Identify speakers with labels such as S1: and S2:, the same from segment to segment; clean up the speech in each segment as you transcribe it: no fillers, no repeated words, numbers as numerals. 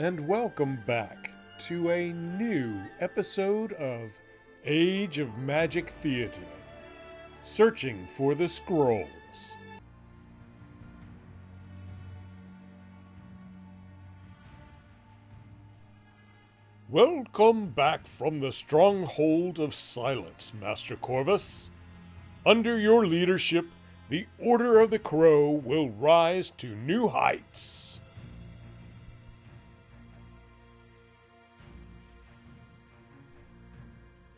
S1: and welcome back to a new episode of Age of Magic Theater, Searching for the Scrolls. Welcome back from the stronghold of silence, Master Corvus. Under your leadership, the Order of the Crow will rise to new heights.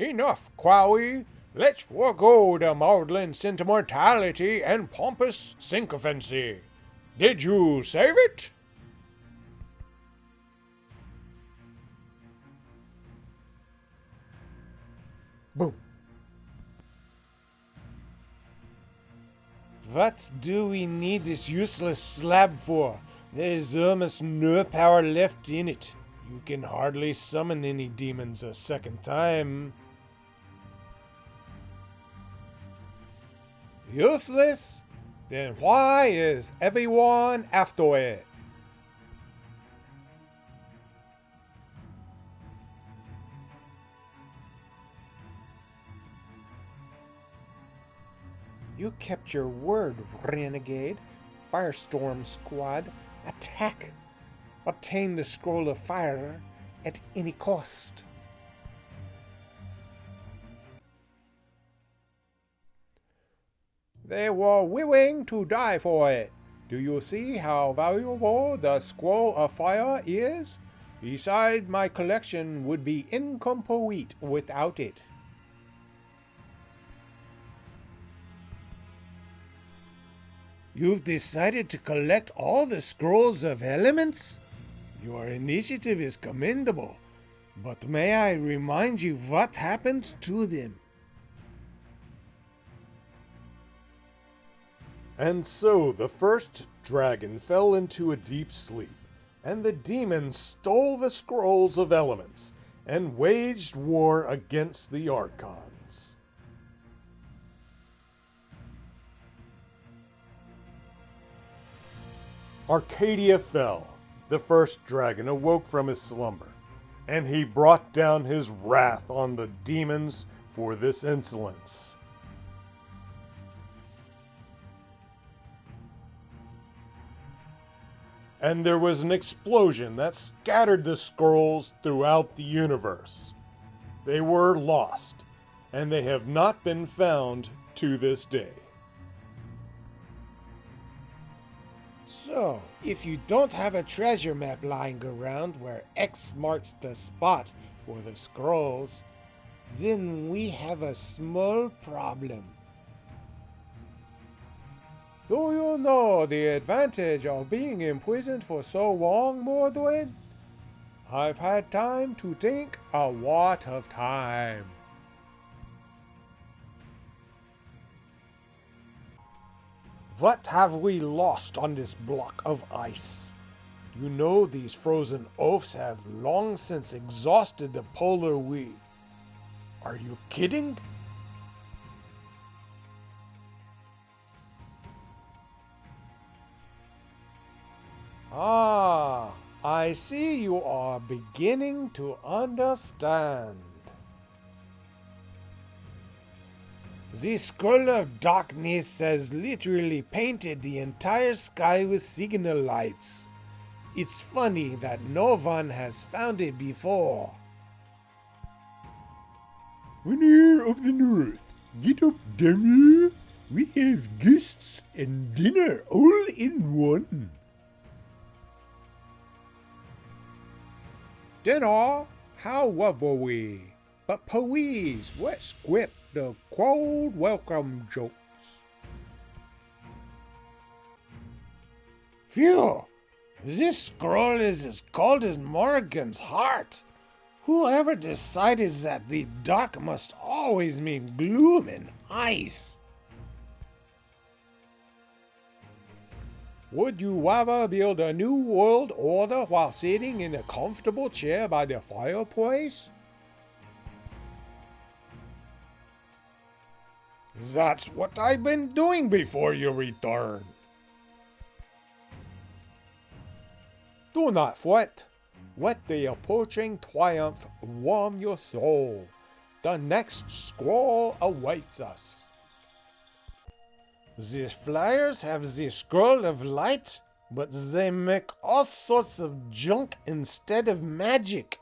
S2: Enough, Quawi. Let's forego the maudlin sentimentality and pompous sycophancy. Did you save it? Boom.
S3: What do we need this useless slab for? There is almost no power left in it. You can hardly summon any demons a second time.
S2: Useless? Then why is everyone after it?
S3: You kept your word, renegade. Firestorm Squad, attack! Obtain the Scroll of Fire at any cost.
S2: They were willing to die for it. Do you see how valuable the Scroll of Fire is? Besides, my collection would be incomplete without it.
S3: You've decided to collect all the Scrolls of Elements? Your initiative is commendable, but may I remind you what happened to them?
S1: And so the first dragon fell into a deep sleep, and the demons stole the scrolls of elements and waged war against the Archons. Arcadia fell. The first dragon awoke from his slumber, and he brought down his wrath on the demons for this insolence. And there was an explosion that scattered the scrolls throughout the universe. They were lost, and they have not been found to this day.
S3: So, if you don't have a treasure map lying around where X marks the spot for the scrolls, then we have a small problem.
S2: Do you know the advantage of being imprisoned for so long, Mordred? I've had time to think a lot of time.
S3: What have we lost on this block of ice? You know these frozen oafs have long since exhausted the polar we. Are you kidding?
S2: Ah, I see you are beginning to understand.
S3: The Scroll of Darkness has literally painted the entire sky with signal lights. It's funny that no one has found it before.
S4: Winner of the North, get up, damn you! We have guests and dinner all in one.
S2: Dinner? How will we? But please, let's skip the cold welcome jokes.
S3: Phew! This scroll is as cold as Morrigan's heart. Whoever decided that the dark must always mean gloom and ice?
S2: Would you rather build a new world order while sitting in a comfortable chair by the fireplace?
S3: That's what I've been doing before you return.
S2: Do not fret. Let the approaching triumph warm your soul. The next scroll awaits us.
S3: These flyers have the scroll of light, but they make all sorts of junk instead of magic.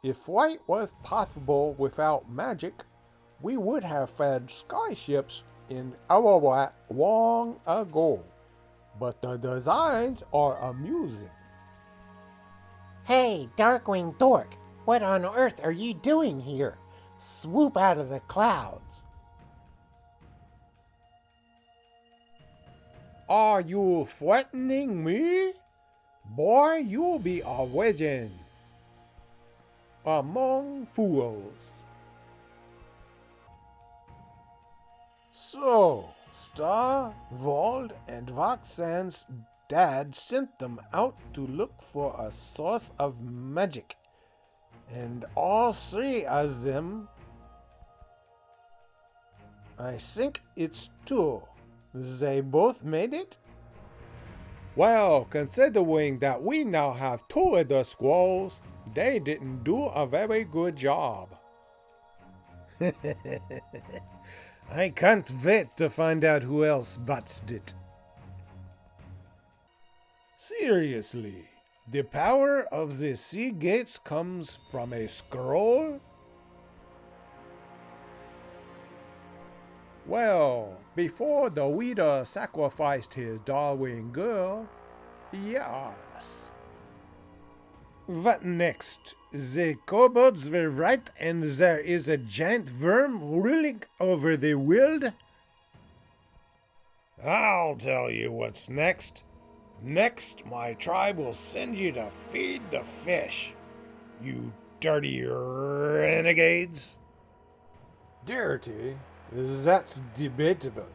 S2: If flight was possible without magic, we would have fed skyships in Ararat long ago. But the designs are amusing.
S5: Hey, Darkwing Dork, what on earth are you doing here? Swoop out of the clouds.
S2: Are you threatening me? Boy, you'll be a legend among fools.
S3: So, Star, Vold, and Voxan's dad sent them out to look for a source of magic. And all three of them, I think it's two. They both made it?
S2: Well, considering that we now have two of the scrolls, they didn't do a very good job.
S3: I can't wait to find out who else botched it. Seriously, the power of the sea gates comes from a scroll?
S2: Well, before the leader sacrificed his darling girl, yes.
S3: What next? The kobolds were right and there is a giant worm ruling over the world? I'll tell you what's next. Next, my tribe will send you to feed the fish. You dirty renegades. Dirty? That's debatable.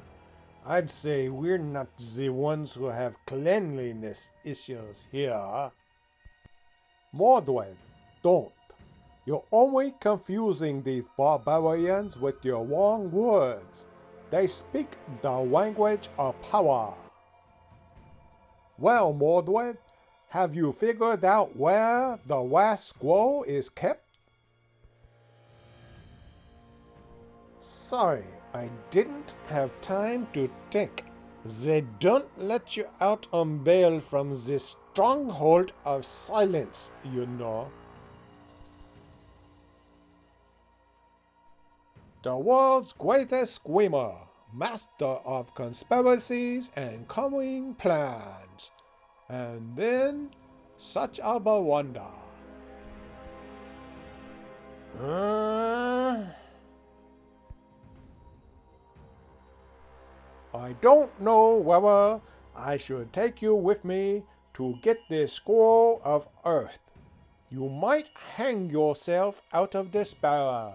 S3: I'd say we're not the ones who have cleanliness issues here.
S2: Mordred, don't. You're only confusing these barbarians with your wrong words. They speak the language of power. Well, Mordred, have you figured out where the last scroll is kept?
S3: Sorry, I didn't have time to think. They don't let you out on bail from this stronghold of silence, you know.
S2: The world's greatest screamer, master of conspiracies and cunning plans. And then, such a wonder. I don't know whether I should take you with me to get the scroll of earth. You might hang yourself out of despair.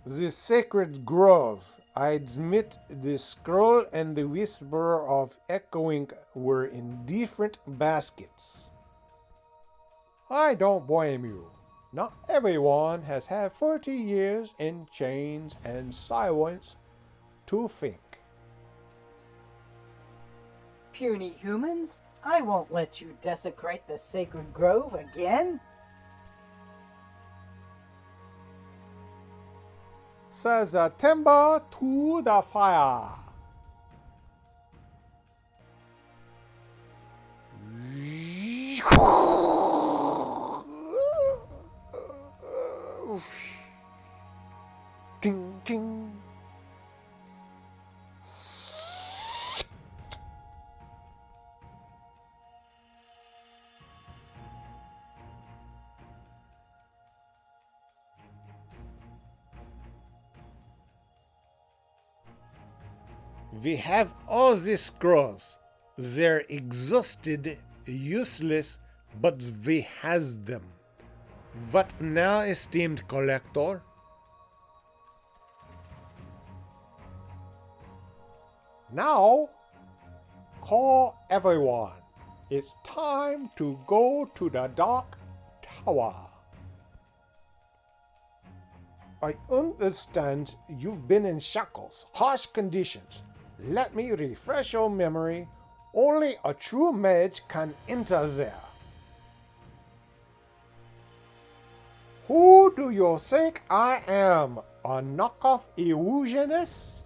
S3: The sacred grove. I admit the scroll and the whisper of echoing were in different baskets.
S2: I don't blame you. Not everyone has had 30 years in chains and silence to think.
S6: Puny humans, I won't let you desecrate the sacred grove again.
S2: Says the timber to the fire.
S3: Ding, ding. We have all these scrolls. They're exhausted, useless, but we has them. What now, esteemed collector?
S2: Now, call everyone. It's time to go to the Dark Tower.
S3: I understand you've been in shackles, harsh conditions. Let me refresh your memory. Only a true mage can enter there. Who do you think I am? A knockoff illusionist?